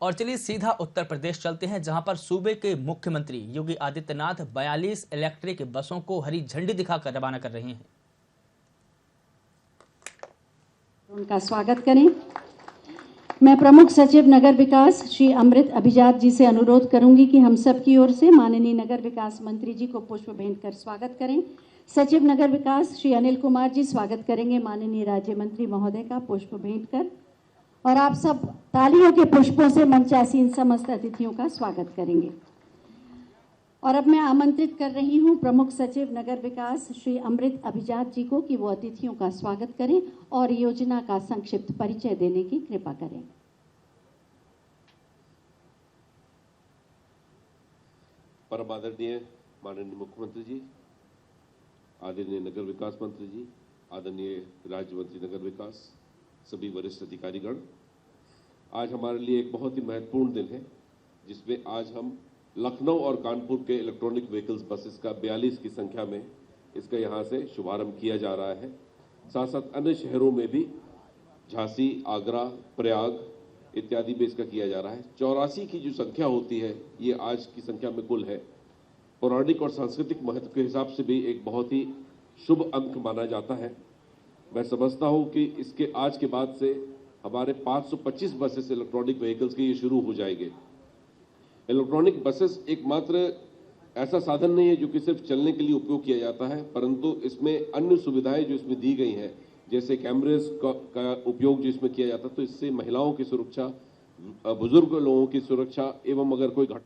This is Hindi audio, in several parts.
और चलिए सीधा उत्तर प्रदेश चलते हैं, जहां पर सूबे के मुख्यमंत्री योगी आदित्यनाथ 42 इलेक्ट्रिक बसों को हरी झंडी दिखाकर रवाना कर रहे हैं। उनका स्वागत करें। मैं प्रमुख सचिव नगर विकास श्री अमृत अभिजात जी से अनुरोध करूंगी कि हम सब की ओर से माननीय नगर विकास मंत्री जी को पुष्प भेंट कर स्वागत करें। सचिव नगर विकास श्री अनिल कुमार जी स्वागत करेंगे माननीय राज्य मंत्री महोदय का पुष्प भेंट कर, और आप सब तालियों के पुष्पों से मंचासीन समस्त अतिथियों का स्वागत करेंगे। और अब मैं आमंत्रित कर रही हूं प्रमुख सचिव नगर विकास श्री अमृत अभिजात जी को कि वो अतिथियों का स्वागत करें और योजना का संक्षिप्त परिचय देने की कृपा करें। परम आदरणीय माननीय मुख्यमंत्री जी, आदरणीय नगर विकास मंत्री जी, आदरणीय राज्य मंत्री नगर विकास, सभी वरिष्ठ अधिकारीगण, आज हमारे लिए एक बहुत ही महत्वपूर्ण दिन है, जिसमें आज हम लखनऊ और कानपुर के इलेक्ट्रॉनिक व्हीकल्स बसेस का 42 की संख्या में इसका यहाँ से शुभारंभ किया जा रहा है। साथ साथ अन्य शहरों में भी झांसी, आगरा, प्रयाग इत्यादि में इसका किया जा रहा है। 84 की जो संख्या होती है, ये आज की संख्या में कुल है। पौराणिक और सांस्कृतिक महत्व के हिसाब से भी एक बहुत ही शुभ अंक माना जाता है। मैं समझता हूं कि इसके आज के बाद से हमारे 525 बसेस इलेक्ट्रॉनिक व्हीकल्स के ये शुरू हो जाएंगे। इलेक्ट्रॉनिक बसेस एकमात्र ऐसा साधन नहीं है जो कि सिर्फ चलने के लिए उपयोग किया जाता है, परंतु इसमें अन्य सुविधाएं जो इसमें दी गई हैं, जैसे कैमरेज का उपयोग जो इसमें किया जाता है, तो इससे महिलाओं की सुरक्षा, बुजुर्ग लोगों की सुरक्षा एवं अगर कोई घटना।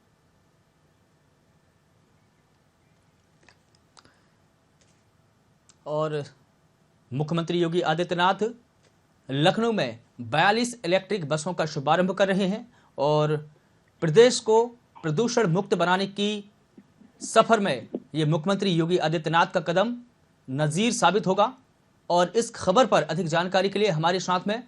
और मुख्यमंत्री योगी आदित्यनाथ लखनऊ में 42 इलेक्ट्रिक बसों का शुभारंभ कर रहे हैं और प्रदेश को प्रदूषण मुक्त बनाने की सफर में ये मुख्यमंत्री योगी आदित्यनाथ का कदम नजीर साबित होगा। और इस खबर पर अधिक जानकारी के लिए हमारे साथ में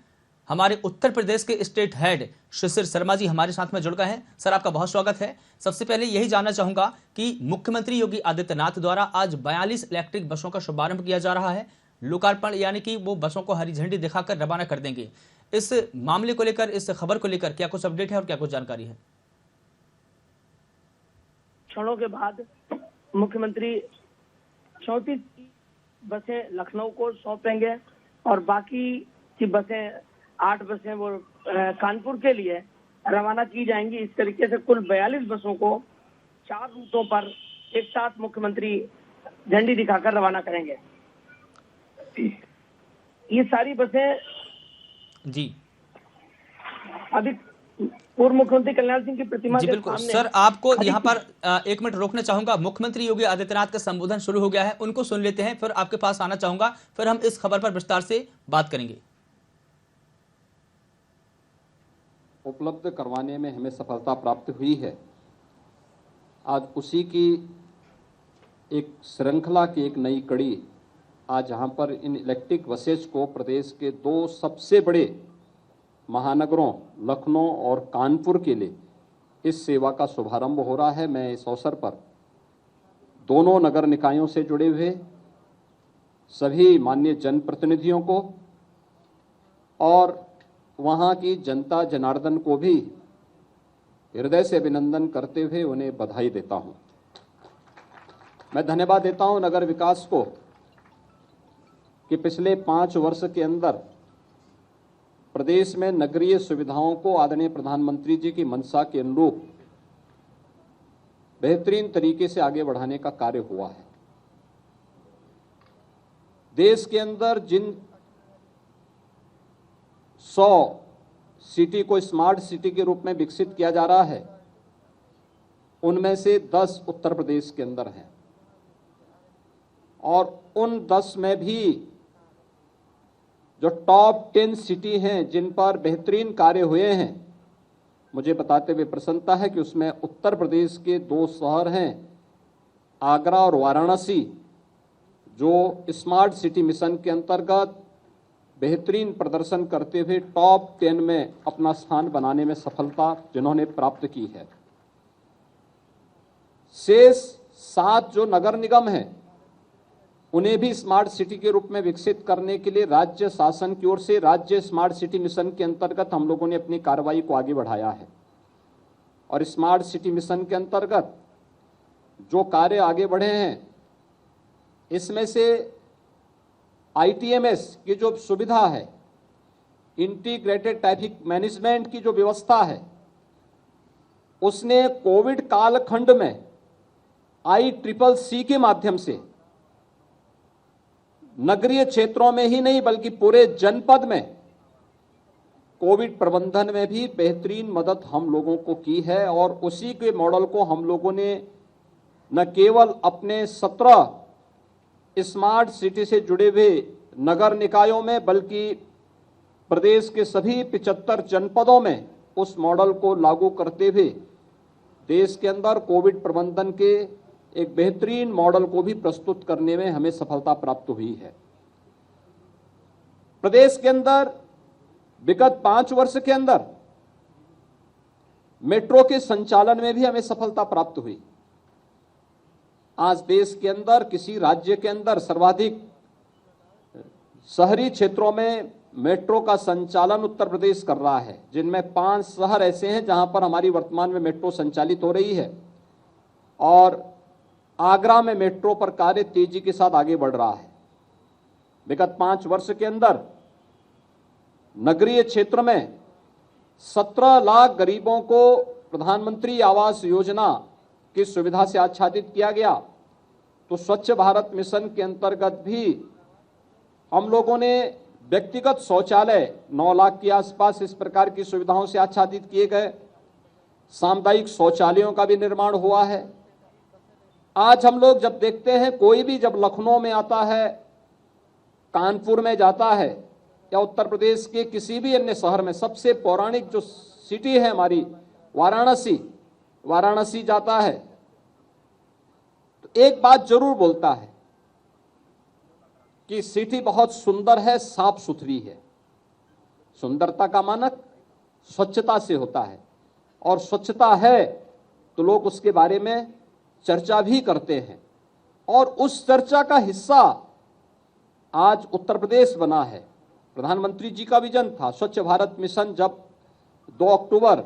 हमारे उत्तर प्रदेश के स्टेट हेड शिशिर शर्मा जी हमारे साथ में जुड़ गए हैं। सर, आपका बहुत स्वागत है। सबसे पहले यही जानना चाहूंगा कि मुख्यमंत्री योगी आदित्यनाथ द्वारा आज 42 इलेक्ट्रिक बसों का शुभारंभ किया जा रहा है, लोकार्पण यानी कि वो बसों को हरी झंडी दिखाकर रवाना कर देंगे। इस मामले को लेकर, इस खबर को लेकर क्या कुछ अपडेट है और क्या कुछ जानकारी है? क्षणों के बाद मुख्यमंत्री 34 बसें लखनऊ को सौंपेंगे और बाकी की बसें 8 बसें वो कानपुर के लिए रवाना की जाएंगी। इस तरीके से कुल 42 बसों को 4 रूटों पर एक साथ मुख्यमंत्री झंडी दिखाकर रवाना करेंगे। ये सारी बसें जी अभी पूर्व मुख्यमंत्री कल्याण सिंह की प्रतिमा जी बिल्कुल। सर, आपको यहाँ पर 1 मिनट रोकना चाहूंगा। मुख्यमंत्री योगी आदित्यनाथ का संबोधन शुरू हो गया है, उनको सुन लेते हैं, फिर आपके पास आना चाहूंगा, फिर हम इस खबर पर विस्तार से बात करेंगे। उपलब्ध करवाने में हमें सफलता प्राप्त हुई है। आज उसी की एक श्रृंखला की एक नई कड़ी, आज यहाँ पर इन इलेक्ट्रिक बसेस को प्रदेश के 2 सबसे बड़े महानगरों लखनऊ और कानपुर के लिए इस सेवा का शुभारंभ हो रहा है। मैं इस अवसर पर दोनों नगर निकायों से जुड़े हुए सभी माननीय जनप्रतिनिधियों को और वहाँ की जनता जनार्दन को भी हृदय से अभिनंदन करते हुए उन्हें बधाई देता हूँ। मैं धन्यवाद देता हूँ नगर विकास को कि पिछले 5 वर्ष के अंदर प्रदेश में नगरीय सुविधाओं को आदरणीय प्रधानमंत्री जी की मंशा के अनुरूप बेहतरीन तरीके से आगे बढ़ाने का कार्य हुआ है। देश के अंदर जिन 100 सिटी को स्मार्ट सिटी के रूप में विकसित किया जा रहा है, उनमें से 10 उत्तर प्रदेश के अंदर हैं और उन 10 में भी जो टॉप 10 सिटी हैं जिन पर बेहतरीन कार्य हुए हैं, मुझे बताते हुए प्रसन्नता है कि उसमें उत्तर प्रदेश के 2 शहर हैं, आगरा और वाराणसी, जो स्मार्ट सिटी मिशन के अंतर्गत बेहतरीन प्रदर्शन करते हुए टॉप 10 में अपना स्थान बनाने में सफलता जिन्होंने प्राप्त की है। शेष 7 जो नगर निगम हैं, उन्हें भी स्मार्ट सिटी के रूप में विकसित करने के लिए राज्य शासन की ओर से राज्य स्मार्ट सिटी मिशन के अंतर्गत हम लोगों ने अपनी कार्रवाई को आगे बढ़ाया है। और स्मार्ट सिटी मिशन के अंतर्गत जो कार्य आगे बढ़े हैं, इसमें से ITMS की जो सुविधा है, इंटीग्रेटेड ट्रैफिक मैनेजमेंट की जो व्यवस्था है, उसने कोविड कालखंड में ICCC के माध्यम से नगरीय क्षेत्रों में ही नहीं बल्कि पूरे जनपद में कोविड प्रबंधन में भी बेहतरीन मदद हम लोगों को की है। और उसी के मॉडल को हम लोगों ने न केवल अपने 17 स्मार्ट सिटी से जुड़े हुए नगर निकायों में बल्कि प्रदेश के सभी 75 जनपदों में उस मॉडल को लागू करते हुए देश के अंदर कोविड प्रबंधन के एक बेहतरीन मॉडल को भी प्रस्तुत करने में हमें सफलता प्राप्त हुई है। प्रदेश के अंदर विगत 5 वर्ष के अंदर मेट्रो के संचालन में भी हमें सफलता प्राप्त हुई। आज देश के अंदर किसी राज्य के अंदर सर्वाधिक शहरी क्षेत्रों में मेट्रो का संचालन उत्तर प्रदेश कर रहा है, जिनमें 5 शहर ऐसे हैं जहां पर हमारी वर्तमान में मेट्रो संचालित हो रही है और आगरा में मेट्रो पर कार्य तेजी के साथ आगे बढ़ रहा है। विगत 5 वर्ष के अंदर नगरीय क्षेत्र में 17 लाख गरीबों को प्रधानमंत्री आवास योजना की सुविधा से आच्छादित किया गया। तो स्वच्छ भारत मिशन के अंतर्गत भी हम लोगों ने व्यक्तिगत शौचालय 9 लाख के आसपास इस प्रकार की सुविधाओं से आच्छादित किए गए। सामुदायिक शौचालयों का भी निर्माण हुआ है। आज हम लोग जब देखते हैं, कोई भी जब लखनऊ में आता है, कानपुर में जाता है या उत्तर प्रदेश के किसी भी अन्य शहर में, सबसे पौराणिक जो सिटी है हमारी वाराणसी जाता है तो एक बात जरूर बोलता है कि सिटी बहुत सुंदर है, साफ सुथरी है। सुंदरता का मानक स्वच्छता से होता है और स्वच्छता है तो लोग उसके बारे में चर्चा भी करते हैं और उस चर्चा का हिस्सा आज उत्तर प्रदेश बना है। प्रधानमंत्री जी का विजन था स्वच्छ भारत मिशन। जब 2 अक्टूबर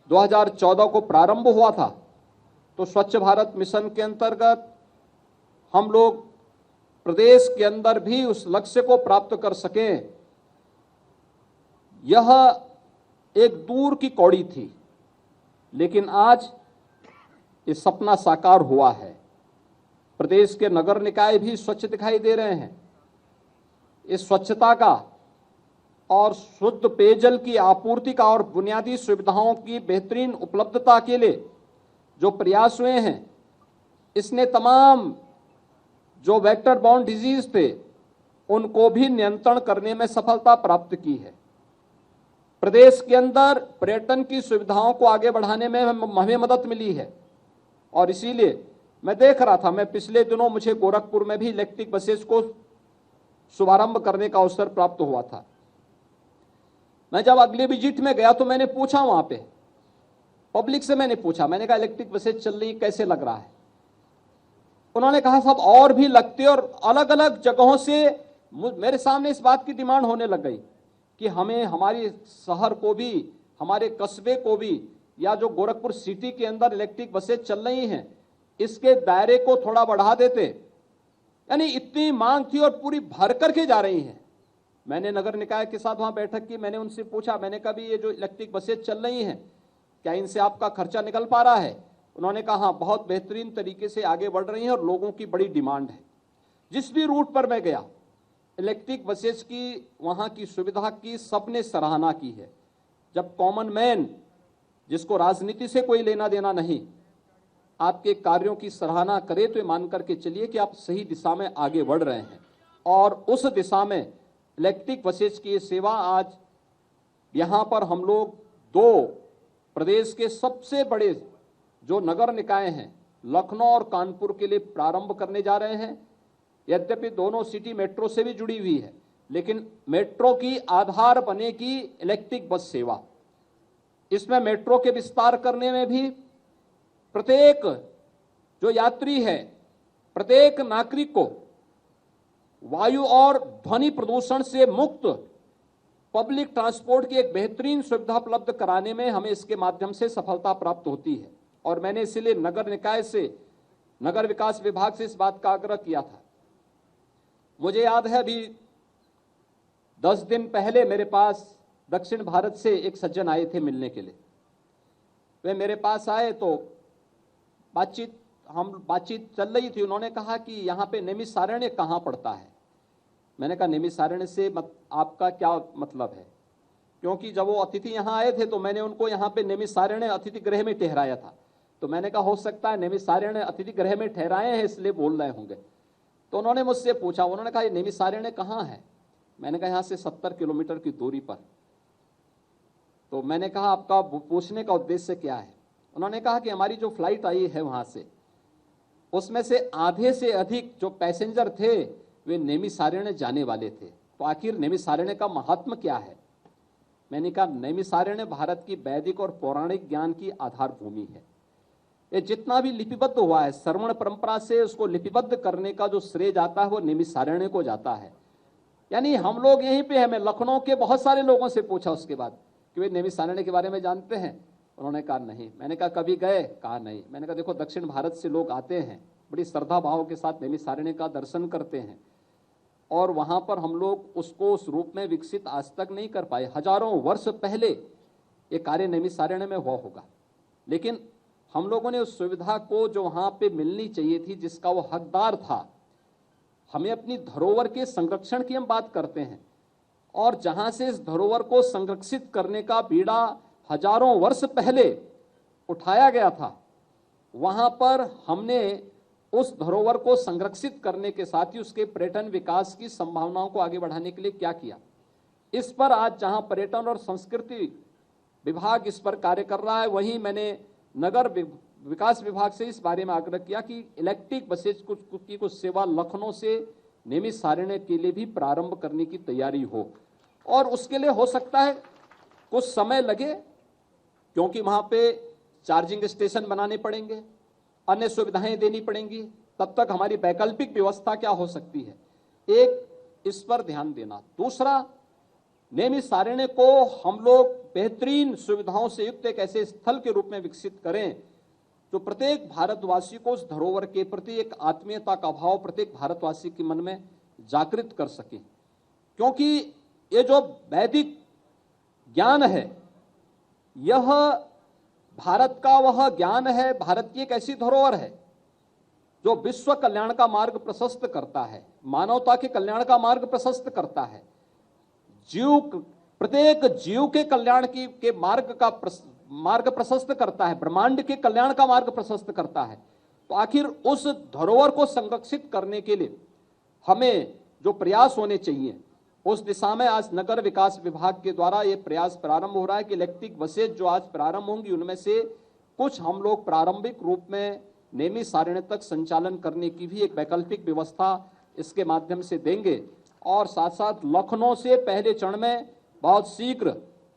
2014 को प्रारंभ हुआ था तो स्वच्छ भारत मिशन के अंतर्गत हम लोग प्रदेश के अंदर भी उस लक्ष्य को प्राप्त कर सकें, यह एक दूर की कौड़ी थी, लेकिन आज ये सपना साकार हुआ है। प्रदेश के नगर निकाय भी स्वच्छ दिखाई दे रहे हैं। इस स्वच्छता का और शुद्ध पेयजल की आपूर्ति का और बुनियादी सुविधाओं की बेहतरीन उपलब्धता के लिए जो प्रयास हुए हैं, इसने तमाम जो वेक्टर बॉर्न डिजीज थे उनको भी नियंत्रण करने में सफलता प्राप्त की है। प्रदेश के अंदर पर्यटन की सुविधाओं को आगे बढ़ाने में हमें मदद मिली है और इसीलिए मैं देख रहा था, मैं पिछले दिनों मुझे गोरखपुर में भी इलेक्ट्रिक बसेस को शुभारंभ करने का अवसर प्राप्त हुआ था। मैं जब अगले विजिट में गया तो मैंने पूछा वहां पे पब्लिक से, मैंने पूछा, मैंने कहा इलेक्ट्रिक बसेस चल रही कैसे लग रहा है? उन्होंने कहा सब और भी लगते, और अलग अलग जगहों से मेरे सामने इस बात की डिमांड होने लग गई कि हमें हमारे शहर को भी, हमारे कस्बे को भी, या जो गोरखपुर सिटी के अंदर इलेक्ट्रिक बसेस चल रही हैं इसके दायरे को थोड़ा बढ़ा देते। यानी इतनी मांग थी और पूरी भर करके जा रही हैं। मैंने नगर निकाय के साथ वहां बैठक की, मैंने उनसे पूछा, मैंने कहा भी ये जो इलेक्ट्रिक बसेस चल रही हैं क्या इनसे आपका खर्चा निकल पा रहा है? उन्होंने कहा हाँ, बहुत बेहतरीन तरीके से आगे बढ़ रही हैं और लोगों की बड़ी डिमांड है। जिस भी रूट पर मैं गया इलेक्ट्रिक बसेस की वहां की सुविधा की सबने सराहना की है। जब कॉमन मैन, जिसको राजनीति से कोई लेना देना नहीं, आपके कार्यों की सराहना करे तो ये मान करके चलिए कि आप सही दिशा में आगे बढ़ रहे हैं। और उस दिशा में इलेक्ट्रिक बसेस की सेवा आज यहाँ पर हम लोग 2 प्रदेश के सबसे बड़े जो नगर निकाय हैं, लखनऊ और कानपुर के लिए प्रारंभ करने जा रहे हैं। यद्यपि दोनों सिटी मेट्रो से भी जुड़ी हुई है, लेकिन मेट्रो की आधार बनेगी इलेक्ट्रिक बस सेवा। इसमें मेट्रो के विस्तार करने में भी प्रत्येक जो यात्री है, प्रत्येक नागरिक को वायु और ध्वनि प्रदूषण से मुक्त पब्लिक ट्रांसपोर्ट की एक बेहतरीन सुविधा उपलब्ध कराने में हमें इसके माध्यम से सफलता प्राप्त होती है। और मैंने इसीलिए नगर निकाय से, नगर विकास विभाग से इस बात का आग्रह किया था। मुझे याद है अभी 10 दिन पहले मेरे पास दक्षिण भारत से एक सज्जन आए थे मिलने के लिए। वे मेरे पास आए तो बातचीत चल रही थी। उन्होंने कहा कि यहाँ पे नैमिषारण्य कहाँ पड़ता है। मैंने कहा नैमिषारण्य से आपका क्या मतलब है, क्योंकि जब वो अतिथि यहाँ आए थे तो मैंने उनको यहाँ पे नैमिषारण्य अतिथि गृह में ठहराया था। तो मैंने कहा हो सकता है नैमिषारण्य अतिथि गृह में ठहराए हैं इसलिए बोल रहे होंगे। तो उन्होंने मुझसे पूछा, उन्होंने कहा ये नैमिषारण्य कहाँ है। मैंने कहा यहाँ से 70 किलोमीटर की दूरी पर। तो मैंने कहा आपका पूछने का उद्देश्य क्या है। उन्होंने कहा कि हमारी जो फ्लाइट आई है वहाँ से, उसमें से आधे से अधिक जो पैसेंजर थे वे नैमिषारण्य जाने वाले थे। तो आखिर नैमिषारण्य का महात्म क्या है। मैंने कहा नैमिषारण्य भारत की वैदिक और पौराणिक ज्ञान की आधार भूमि है। ये जितना भी लिपिबद्ध हुआ है, श्रवण परंपरा से उसको लिपिबद्ध करने का जो श्रेय जाता है वो नैमिषारण्य को जाता है। यानी हम लोग यहीं पे हैं। मैं लखनऊ के बहुत सारे लोगों से पूछा उसके बाद कि वे नैमिषारण्य के बारे में जानते हैं। उन्होंने कहा नहीं। मैंने कहा कभी गए, कहा नहीं। मैंने कहा देखो दक्षिण भारत से लोग आते हैं, बड़ी श्रद्धा भाव के साथ नैमिषारण्य का दर्शन करते हैं, और वहां पर हम लोग उसको उस रूप में विकसित आज तक नहीं कर पाए। हजारों वर्ष पहले ये कार्य नैमिषारण्य में हुआ होगा, लेकिन हम लोगों ने उस सुविधा को जो वहां पे मिलनी चाहिए थी, जिसका वो हकदार था, हमें अपनी धरोहर के संरक्षण की हम बात करते हैं, और जहां से इस धरोहर को संरक्षित करने का बीड़ा हजारों वर्ष पहले उठाया गया था, वहां पर हमने उस धरोहर को संरक्षित करने के साथ ही उसके पर्यटन विकास की संभावनाओं को आगे बढ़ाने के लिए क्या किया। इस पर आज जहां पर्यटन और संस्कृति विभाग इस पर कार्य कर रहा है, वहीं मैंने नगर विकास विभाग से इस बारे में आग्रह किया कि इलेक्ट्रिक बसेज की कुछ सेवा लखनऊ से नैमिषारण्य के लिए भी प्रारंभ करने की तैयारी हो। और उसके लिए हो सकता है कुछ समय लगे, क्योंकि वहां पे चार्जिंग स्टेशन बनाने पड़ेंगे, अन्य सुविधाएं देनी पड़ेंगी। तब तक हमारी वैकल्पिक व्यवस्था क्या हो सकती है, एक इस पर ध्यान देना। दूसरा, नैमिषारण्य को हम लोग बेहतरीन सुविधाओं से युक्त एक ऐसे स्थल के रूप में विकसित करें जो प्रत्येक भारतवासी को उस धरोहर के प्रति एक आत्मीयता का भाव प्रत्येक भारतवासी के मन में जागृत कर सके। क्योंकि ये जो वैदिक ज्ञान है, यह भारत का वह ज्ञान है, भारत की एक ऐसी धरोहर है जो विश्व कल्याण का मार्ग प्रशस्त करता है, मानवता के कल्याण का मार्ग प्रशस्त करता है, प्रत्येक जीव के कल्याण के मार्ग प्रशस्त करता है, ब्रह्मांड के कल्याण का मार्ग प्रशस्त करता है। तो आखिर उस धरोहर को संरक्षित करने के लिए हमें जो प्रयास होने चाहिए, उस दिशा में आज नगर विकास विभाग के द्वारा ये प्रयास प्रारंभ हो रहा है कि इलेक्ट्रिक बसेज जो आज प्रारंभ होंगी, उनमें से कुछ हम लोग प्रारंभिक रूप में नैमिषारण्य तक संचालन करने की भी एक वैकल्पिक व्यवस्था इसके माध्यम से देंगे। और साथ साथ लखनऊ से पहले चरण में बहुत शीघ्र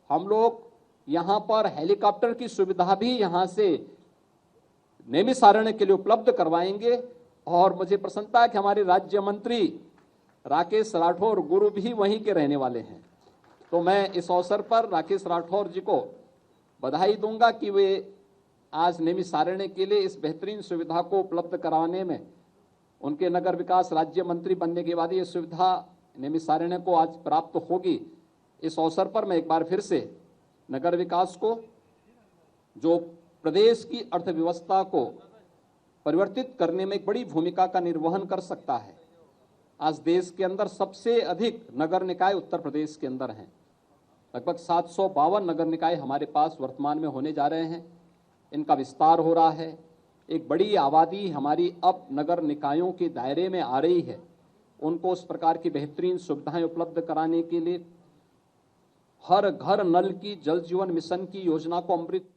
हम लोग यहाँ पर हेलीकॉप्टर की सुविधा भी यहाँ से नैमिषारण्य के लिए उपलब्ध करवाएंगे। और मुझे प्रसन्नता है कि हमारे राज्य मंत्री राकेश राठौर गुरु भी वहीं के रहने वाले हैं। तो मैं इस अवसर पर राकेश राठौर जी को बधाई दूंगा कि वे आज नैमिषारण्य के लिए इस बेहतरीन सुविधा को उपलब्ध कराने में, उनके नगर विकास राज्य मंत्री बनने के बाद ये सुविधा नैमिषारण्य को आज प्राप्त होगी। इस अवसर पर मैं एक बार फिर से नगर विकास को, जो प्रदेश की अर्थव्यवस्था को परिवर्तित करने में एक बड़ी भूमिका का निर्वहन कर सकता है। आज देश के अंदर सबसे अधिक नगर निकाय उत्तर प्रदेश के अंदर हैं। लगभग 752 नगर निकाय हमारे पास वर्तमान में होने जा रहे हैं। इनका विस्तार हो रहा है। एक बड़ी आबादी हमारी अब नगर निकायों के दायरे में आ रही है। उनको उस प्रकार की बेहतरीन सुविधाएं उपलब्ध कराने के लिए हर घर नल की जल जीवन मिशन की योजना को अमृत